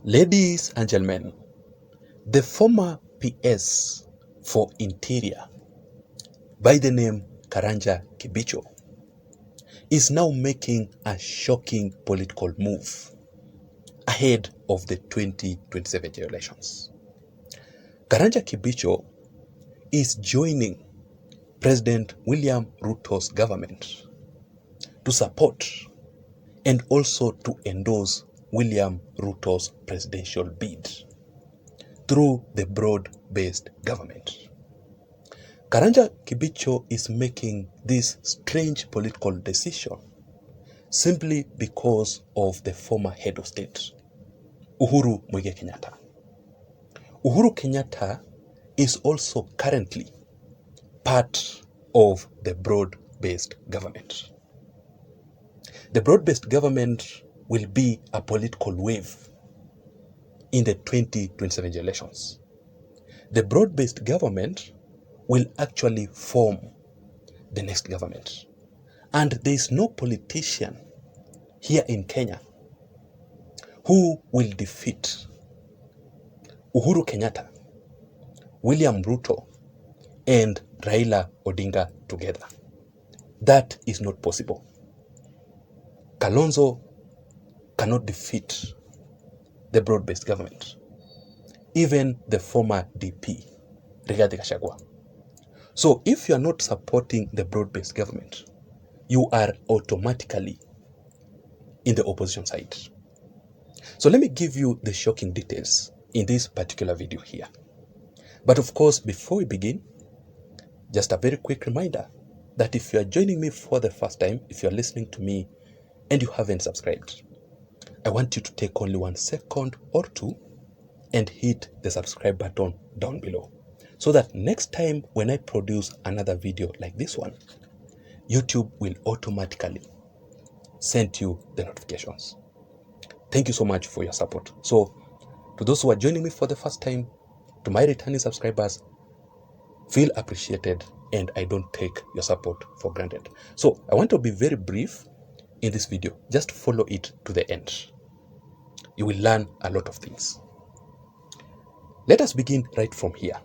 Ladies and gentlemen, the former PS for Interior by the name Karanja Kibicho is now making a shocking political move ahead of the 2027 elections. Karanja Kibicho is joining President William Ruto's government to support and also to endorse William Ruto's presidential bid through the broad-based government. Karanja Kibicho is making this strange political decision simply because of the former head of state, Uhuru Kenyatta. Uhuru Kenyatta is also currently part of the broad-based government. The broad-based government will be a political wave in the 2027 elections. The broad-based government will actually form the next government. And there is no politician here in Kenya who will defeat Uhuru Kenyatta, William Ruto, and Raila Odinga together. That is not possible. Kalonzo cannot defeat the broad-based government. Even the former DP, Rigathi Gachagua. So if you are not supporting the broad-based government, you are automatically in the opposition side. So let me give you the shocking details in this particular video here. But of course, before we begin, just a very quick reminder that if you are joining me for the first time, if you are listening to me and you haven't subscribed, I want you to take only 1 second or two and hit the subscribe button down below, so that next time when I produce another video like this one, YouTube will automatically send you the notifications. Thank you so much for your support. So to those who are joining me for the first time, to my returning subscribers, feel appreciated, and I don't take your support for granted. So I want to be very brief in this video. Just follow it to the end. You will learn a lot of things. Let us begin right from here.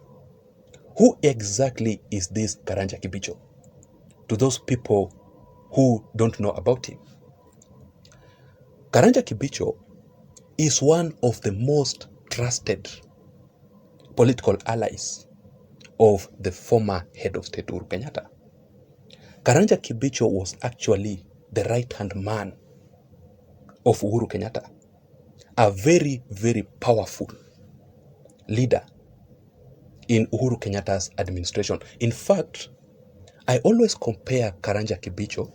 Who exactly is this Karanja Kibicho? To those people who don't know about him. Karanja Kibicho is one of the most trusted political allies of the former head of state Uhuru Kenyatta. Karanja Kibicho was actually the right-hand man of Uhuru Kenyatta, a very, very powerful leader in Uhuru Kenyatta's administration. In fact, I always compare Karanja Kibicho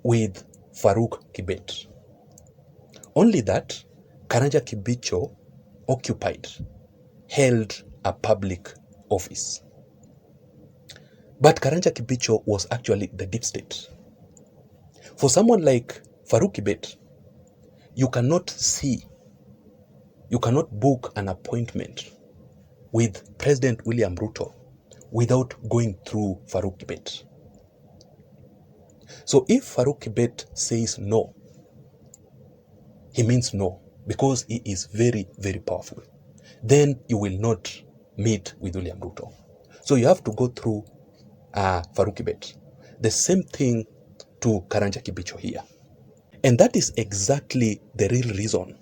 with Faruk Kibet. Only that Karanja Kibicho held a public office. But Karanja Kibicho was actually the deep state. For someone like Faruk Kibet, you cannot book an appointment with President William Ruto without going through Faruk Kibet. So if Faruk Kibet says no, he means no, because he is very, very powerful. Then you will not meet with William Ruto. So you have to go through Faruk Kibet. The same thing to Karanja Kibicho here. And that is exactly the real reason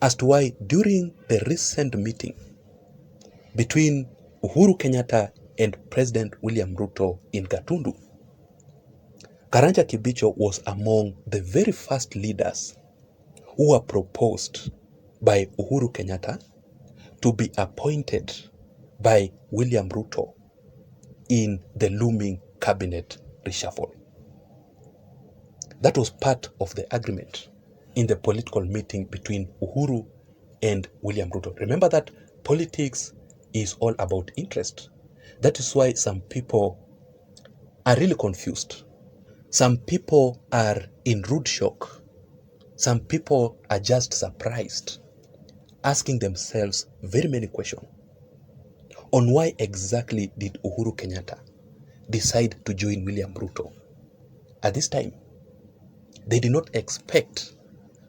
as to why during the recent meeting between Uhuru Kenyatta and President William Ruto in Gatundu, Karanja Kibicho was among the very first leaders who were proposed by Uhuru Kenyatta to be appointed by William Ruto in the looming cabinet reshuffle. That was part of the agreement in the political meeting between Uhuru and William Ruto. Remember that politics is all about interest. That is why some people are really confused. Some people are in rude shock. Some people are just surprised, asking themselves very many questions on why exactly did Uhuru Kenyatta decide to join William Ruto at this time. They did not expect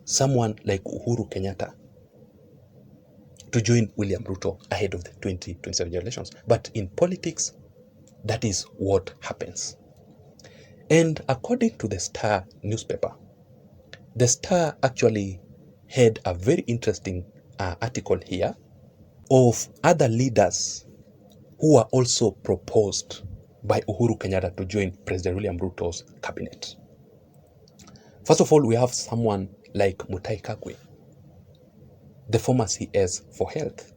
someone like Uhuru Kenyatta to join William Ruto ahead of the 2027 elections. But in politics, that is what happens. And according to the Star newspaper, the Star actually had a very interesting article here of other leaders who were also proposed by Uhuru Kenyatta to join President William Ruto's cabinet. First of all, we have someone like Mutahi Kagwe, the former CS for Health.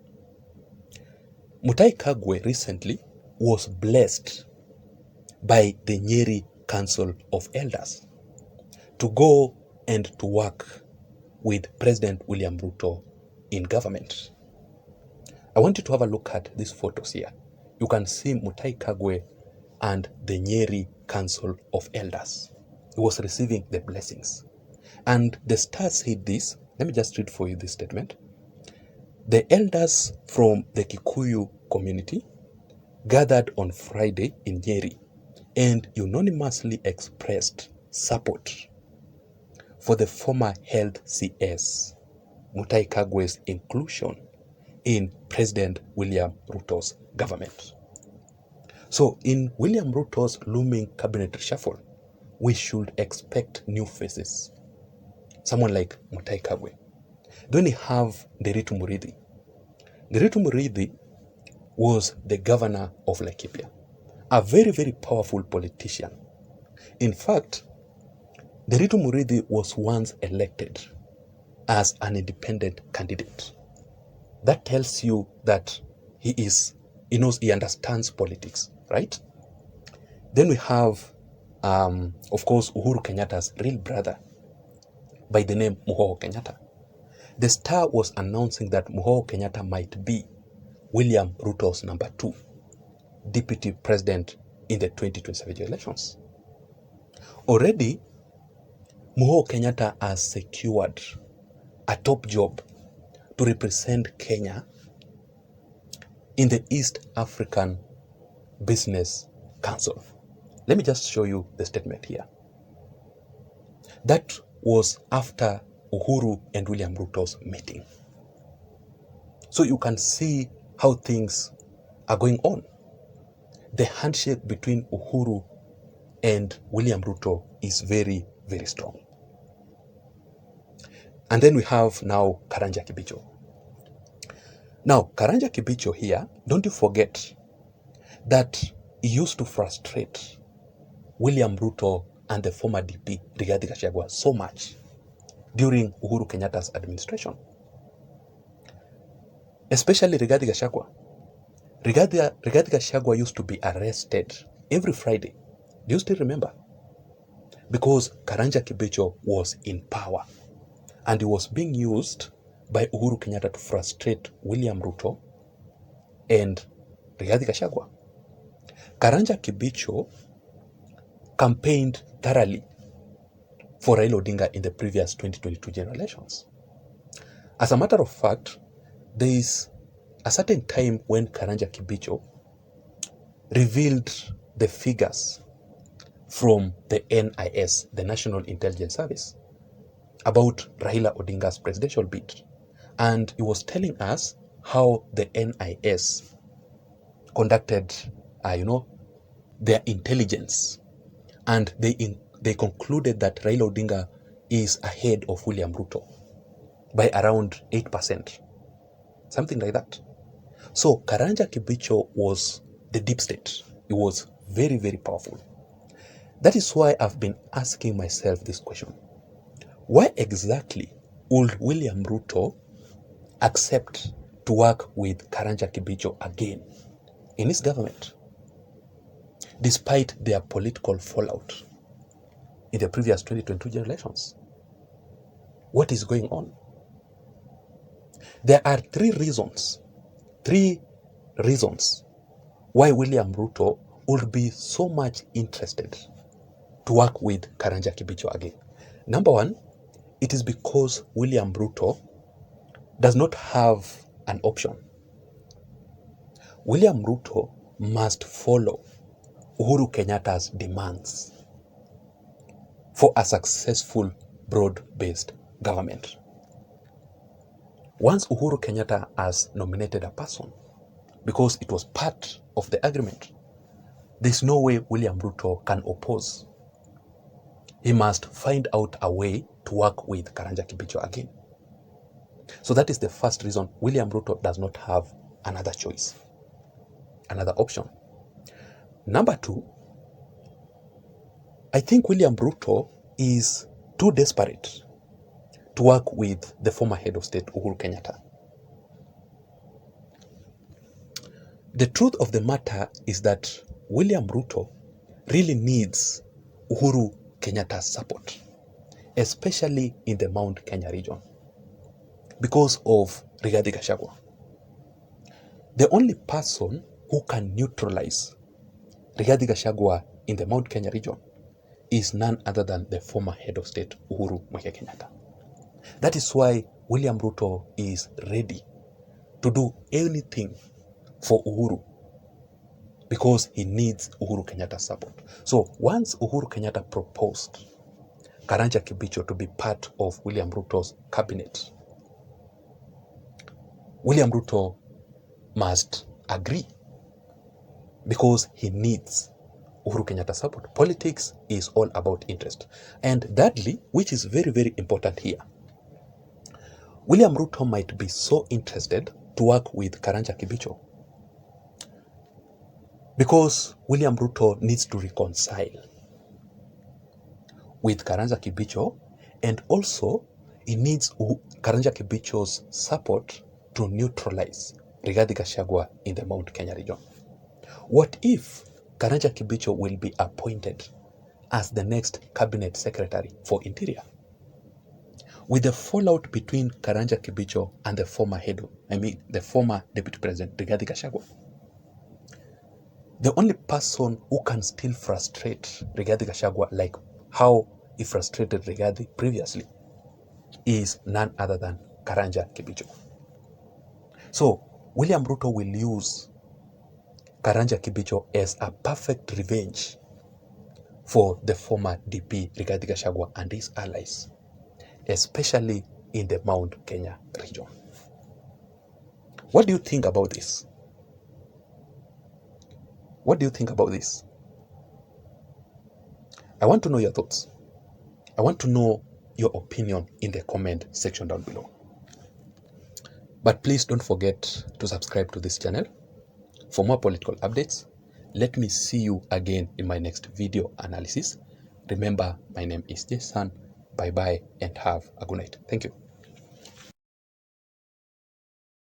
Mutahi Kagwe recently was blessed by the Nyeri Council of Elders to go and to work with President William Ruto in government. I want you to have a look at these photos here. You can see Mutahi Kagwe and the Nyeri Council of Elders. He was receiving the blessings. And the Star said this. Let me just read for you this statement. The elders from the Kikuyu community gathered on Friday in Nyeri and unanimously expressed support for the former health CS, Mutahi Kagwe's inclusion in President William Ruto's government. So in William Ruto's looming cabinet reshuffle, we should expect new faces. Someone like Mutahi Kagwe. Then we have Nderitu Murithi. Nderitu Murithi was the governor of Laikipia, a very, very powerful politician. In fact, Nderitu Murithi was once elected as an independent candidate. That tells you that he understands politics, right? Then we have, of course, Uhuru Kenyatta's real brother by the name Muhoho Kenyatta. The Star was announcing that Muhoho Kenyatta might be William Ruto's number 2 deputy president in the 2027 elections. Already, Muhoho Kenyatta has secured a top job to represent Kenya in the East African Business Council. Let me just show you the statement here. That was after Uhuru and William Ruto's meeting. So you can see how things are going on. The handshake between Uhuru and William Ruto is very, very strong. And then we have now Karanja Kibicho. Now, Karanja Kibicho here, don't you forget that he used to frustrate William Ruto and the former DP, Rigathi Gachagua, so much during Uhuru Kenyatta's administration. Especially Rigathi Gachagua. Rigathi Gachagua used to be arrested every Friday. Do you still remember? Because Karanja Kibicho was in power and he was being used by Uhuru Kenyatta to frustrate William Ruto and Rigathi Gachagua. Karanja Kibicho campaigned thoroughly for Raila Odinga in the previous 2022 general elections. As a matter of fact, there is a certain time when Karanja Kibicho revealed the figures from the NIS, the National Intelligence Service, about Raila Odinga's presidential bid. And he was telling us how the NIS conducted, their intelligence. And they concluded that Raila Odinga is ahead of William Ruto by around 8%. Something like that. So Karanja Kibicho was the deep state. It was very, very powerful. That is why I've been asking myself this question. Why exactly would William Ruto accept to work with Karanja Kibicho again in his government, despite their political fallout in the previous 2022 general elections? What is going on? There are three reasons why William Ruto would be so much interested to work with Karanja Kibicho again. Number one, it is because William Ruto does not have an option. William Ruto must follow Uhuru Kenyatta's demands for a successful broad-based government. Once Uhuru Kenyatta has nominated a person, because it was part of the agreement, there's no way William Ruto can oppose. He must find out a way to work with Karanja Kibicho again. So that is the first reason William Ruto does not have another choice, another option. Number two, I think William Ruto is too desperate to work with the former head of state, Uhuru Kenyatta. The truth of the matter is that William Ruto really needs Uhuru Kenyatta's support, especially in the Mount Kenya region, because of Rigathi Gachagua. The only person who can neutralize Rigathi Gachagua in the Mount Kenya region is none other than the former head of state, Uhuru Kenyatta. That is why William Ruto is ready to do anything for Uhuru, because he needs Uhuru Kenyatta's support. So once Uhuru Kenyatta proposed Karanja Kibicho to be part of William Ruto's cabinet, William Ruto must agree, because he needs Uhuru Kenyatta's support. Politics is all about interest. And thirdly, which is very, very important here, William Ruto might be so interested to work with Karanja Kibicho because William Ruto needs to reconcile with Karanja Kibicho, and also he needs Karanja Kibicho's support to neutralize Rigathi Gachagua in the Mount Kenya region. What if Karanja Kibicho will be appointed as the next cabinet secretary for Interior? With the fallout between Karanja Kibicho and the former deputy president, Rigathi Gachagua, the only person who can still frustrate Rigathi Gachagua like how he frustrated Rigathi previously is none other than Karanja Kibicho. So William Ruto will use Karanja Kibicho as a perfect revenge for the former DP Rigathi Gachagua and his allies, especially in the Mount Kenya region. What do you think about this? What do you think about this? I want to know your thoughts. I want to know your opinion in the comment section down below. But please don't forget to subscribe to this channel for more political updates. Let me see you again in my next video analysis. Remember, my name is Jason. Bye-bye and have a good night. Thank you.